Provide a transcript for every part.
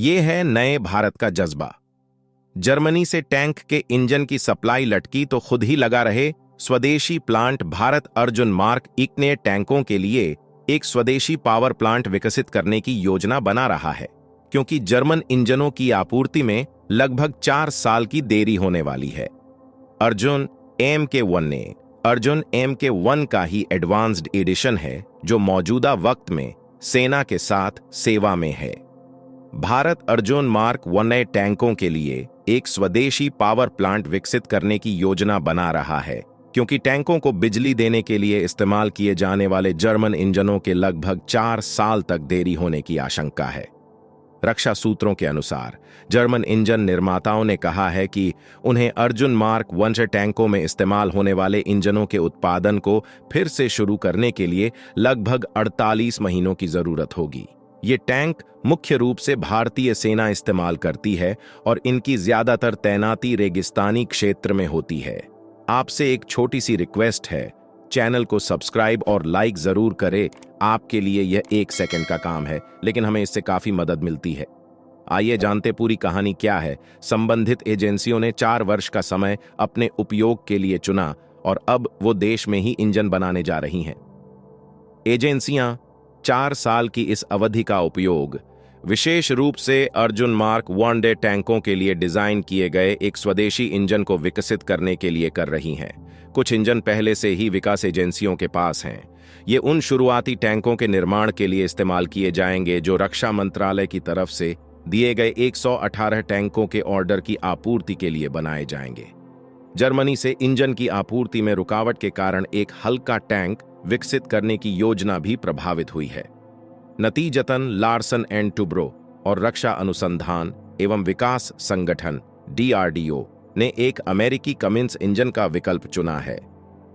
ये है नए भारत का जज्बा। जर्मनी से टैंक के इंजन की सप्लाई लटकी तो खुद ही लगा रहे स्वदेशी प्लांट। भारत अर्जुन मार्क एक नए टैंकों के लिए एक स्वदेशी पावर प्लांट विकसित करने की योजना बना रहा है, क्योंकि जर्मन इंजनों की आपूर्ति में लगभग 4 साल की देरी होने वाली है। अर्जुन MK1 का ही एडवांस्ड एडिशन है, जो मौजूदा वक्त में सेना के साथ सेवा में है। भारत अर्जुन मार्क 1 नए टैंकों के लिए एक स्वदेशी पावर प्लांट विकसित करने की योजना बना रहा है, क्योंकि टैंकों को बिजली देने के लिए इस्तेमाल किए जाने वाले जर्मन इंजनों के लगभग 4 साल तक देरी होने की आशंका है। रक्षा सूत्रों के अनुसार जर्मन इंजन निर्माताओं ने कहा है कि उन्हें अर्जुन मार्क 1 से टैंकों में इस्तेमाल होने वाले इंजनों के उत्पादन को फिर से शुरू करने के लिए लगभग 48 महीनों की जरूरत होगी। ये टैंक मुख्य रूप से भारतीय सेना इस्तेमाल करती है और इनकी ज्यादातर तैनाती रेगिस्तानी क्षेत्र में होती है। आपसे एक छोटी सी रिक्वेस्ट है, चैनल को सब्सक्राइब और लाइक जरूर करें। आपके लिए यह 1 सेकंड का काम है, लेकिन हमें इससे काफी मदद मिलती है। आइए जानते पूरी कहानी क्या है। संबंधित एजेंसियों ने 4 वर्ष का समय अपने उपयोग के लिए चुना और अब वो देश में ही इंजन बनाने जा रही हैं। एजेंसियां 4 साल की इस अवधि का उपयोग विशेष रूप से अर्जुन मार्क 1 डे टैंकों के लिए डिजाइन किए गए एक स्वदेशी इंजन को विकसित करने के लिए कर रही हैं। कुछ इंजन पहले से ही विकास एजेंसियों के पास हैं। ये उन शुरुआती टैंकों के निर्माण के लिए इस्तेमाल किए जाएंगे जो रक्षा मंत्रालय की तरफ से दिए गए 118 टैंकों के ऑर्डर की आपूर्ति के लिए बनाए जाएंगे। जर्मनी से इंजन की आपूर्ति में रुकावट के कारण एक हल्का टैंक विकसित करने की योजना भी प्रभावित हुई है। नतीजतन लार्सन एंड टुब्रो और रक्षा अनुसंधान एवं विकास संगठन DRDO ने एक अमेरिकी कमिंस इंजन का विकल्प चुना है।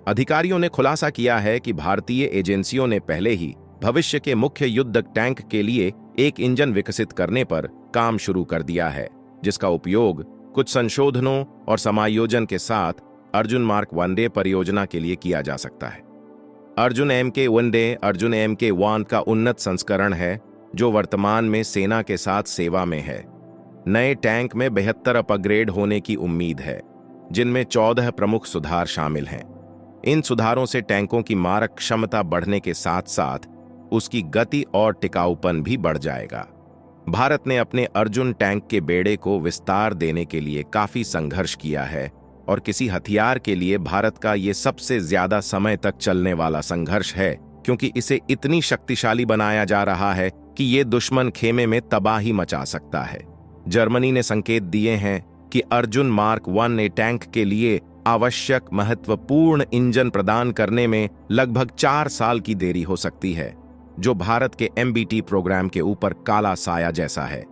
अधिकारियों ने खुलासा किया है कि भारतीय एजेंसियों ने पहले ही भविष्य के मुख्य युद्ध टैंक के लिए एक इंजन विकसित करने पर काम शुरू कर दिया है, जिसका उपयोग कुछ संशोधनों और समायोजन के साथ अर्जुन मार्क 1 डे परियोजना के लिए किया जा सकता है। अर्जुन MK1 का उन्नत संस्करण है, जो वर्तमान में सेना के साथ सेवा में है। नए टैंक में 72 अपग्रेड होने की उम्मीद है, जिनमें 14 प्रमुख सुधार शामिल हैं। इन सुधारों से टैंकों की मारक क्षमता बढ़ने के साथ साथ उसकी गति और टिकाऊपन भी बढ़ जाएगा। भारत ने अपने अर्जुन टैंक के बेड़े को विस्तार देने के लिए काफी संघर्ष किया है और किसी हथियार के लिए भारत का ये सबसे ज्यादा समय तक चलने वाला संघर्ष है, क्योंकि इसे इतनी शक्तिशाली बनाया जा रहा है कि ये दुश्मन खेमे में तबाही मचा सकता है। जर्मनी ने संकेत दिए हैं कि अर्जुन मार्क 1 ने टैंक के लिए आवश्यक महत्वपूर्ण इंजन प्रदान करने में लगभग 4 साल की देरी हो सकती है, जो भारत के MBT प्रोग्राम के ऊपर काला साया जैसा है।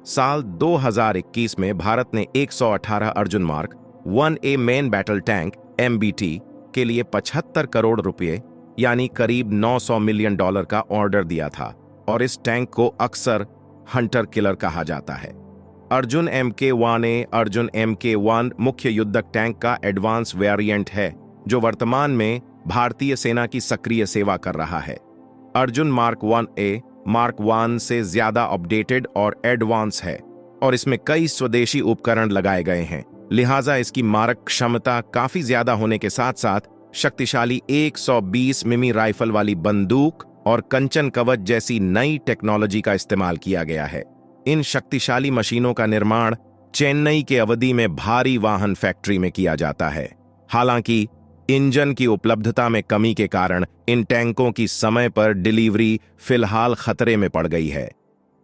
साल 2021 में भारत ने 118 Arjun mark 1A main battle tank MBT के लिए 75 करोड़ रुपए यानी करीब $900 मिलियन का ऑर्डर दिया था, और इस टैंक को अक्सर हंटर किलर कहा जाता है। अर्जुन MK1 मुख्य युद्धक टैंक का एडवांस वेरिएंट है, जो वर्तमान में भारतीय सेना की सक्रिय सेवा कर रहा है। अर्जुन मार्क 1A मार्क 1 से ज्यादा अपडेटेड और एडवांस है, और इसमें कई स्वदेशी उपकरण लगाए गए हैं। लिहाजा इसकी मारक क्षमता काफी ज्यादा होने के साथ साथ शक्तिशाली 120 मिमी राइफल वाली बंदूक और कंचन कवच जैसी नई टेक्नोलॉजी का इस्तेमाल किया गया है। इन शक्तिशाली मशीनों का निर्माण चेन्नई के अवधि में भारी वाहन फैक्ट्री में किया जाता है। हालांकि इंजन की उपलब्धता में कमी के कारण इन टैंकों की समय पर डिलीवरी फिलहाल खतरे में पड़ गई है।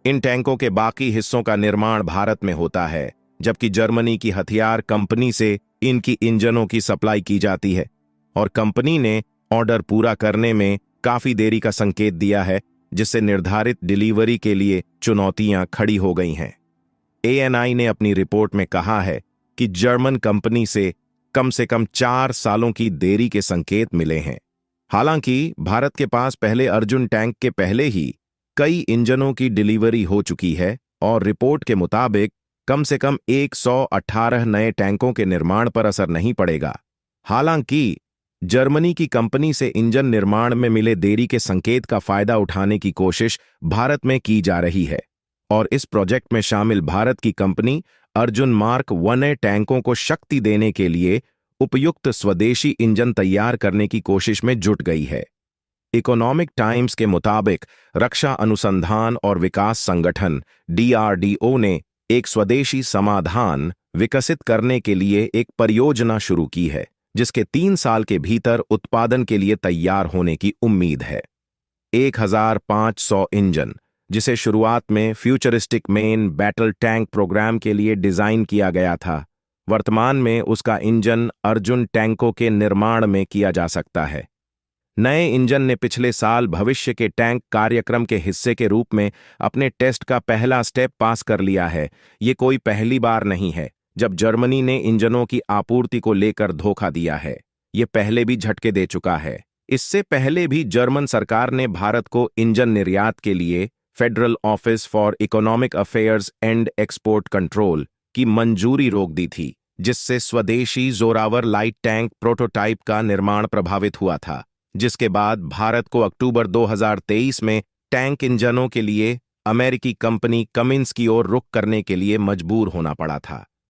इन टैंकों के बाकी हिस्सों का निर्माण भारत में होता है, जबकि जर्मनी की हथियार कंपनी से इनकी इंजनों की सप्लाई की जाती है, और कंपनी ने ऑर्डर पूरा करने में काफी देरी का संकेत दिया है, जिससे निर्धारित डिलीवरी के लिए चुनौतियां खड़ी हो गई हैं। ANI ने अपनी रिपोर्ट में कहा है कि जर्मन कंपनी से कम 4 सालों की देरी के संकेत मिले हैं। हालांकि भारत के पास पहले अर्जुन टैंक के पहले ही कई इंजनों की डिलीवरी हो चुकी है, और रिपोर्ट के मुताबिक कम से कम 118 नए टैंकों के निर्माण पर असर नहीं पड़ेगा। हालांकि जर्मनी की कंपनी से इंजन निर्माण में मिले देरी के संकेत का फायदा उठाने की कोशिश भारत में की जा रही है, और इस प्रोजेक्ट में शामिल भारत की कंपनी अर्जुन मार्क 1A टैंकों को शक्ति देने के लिए उपयुक्त स्वदेशी इंजन तैयार करने की कोशिश में जुट गई है। इकोनॉमिक टाइम्स के मुताबिक रक्षा अनुसंधान और विकास संगठन DRDO ने एक स्वदेशी समाधान विकसित करने के लिए एक परियोजना शुरू की है, जिसके 3 साल के भीतर उत्पादन के लिए तैयार होने की उम्मीद है। 1500 इंजन, जिसे शुरुआत में futuristic main battle tank program के लिए डिजाइन किया गया था, वर्तमान में उसका इंजन अर्जुन टैंकों के निर्माण में किया जा सकता है। नए इंजन ने पिछले साल भविष्य के टैंक कार्यक्रम के हिस्से के रूप में अपने टेस्ट का पहला स्टेप पास कर लिया है। ये कोई पहली बार नहीं है जब जर्मनी ने इंजनों की आपूर्ति को लेकर धोखा दिया है। ये पहले भी झटके दे चुका है। इससे पहले भी जर्मन सरकार ने भारत को इंजन निर्यात के लिए federal office for economic affairs and export control की मंजूरी रोक दी थी, जिससे स्वदेशी जोरावर लाइट टैंक प्रोटोटाइप का निर्माण प्रभावित हुआ था, जिसके बाद भारत को अक्टूबर 2023 में टैंक इंजनों के लिए अमेरिकी कंपनी कमिंस की ओर रुख करने के लिए मजबूर होना पड़ा था।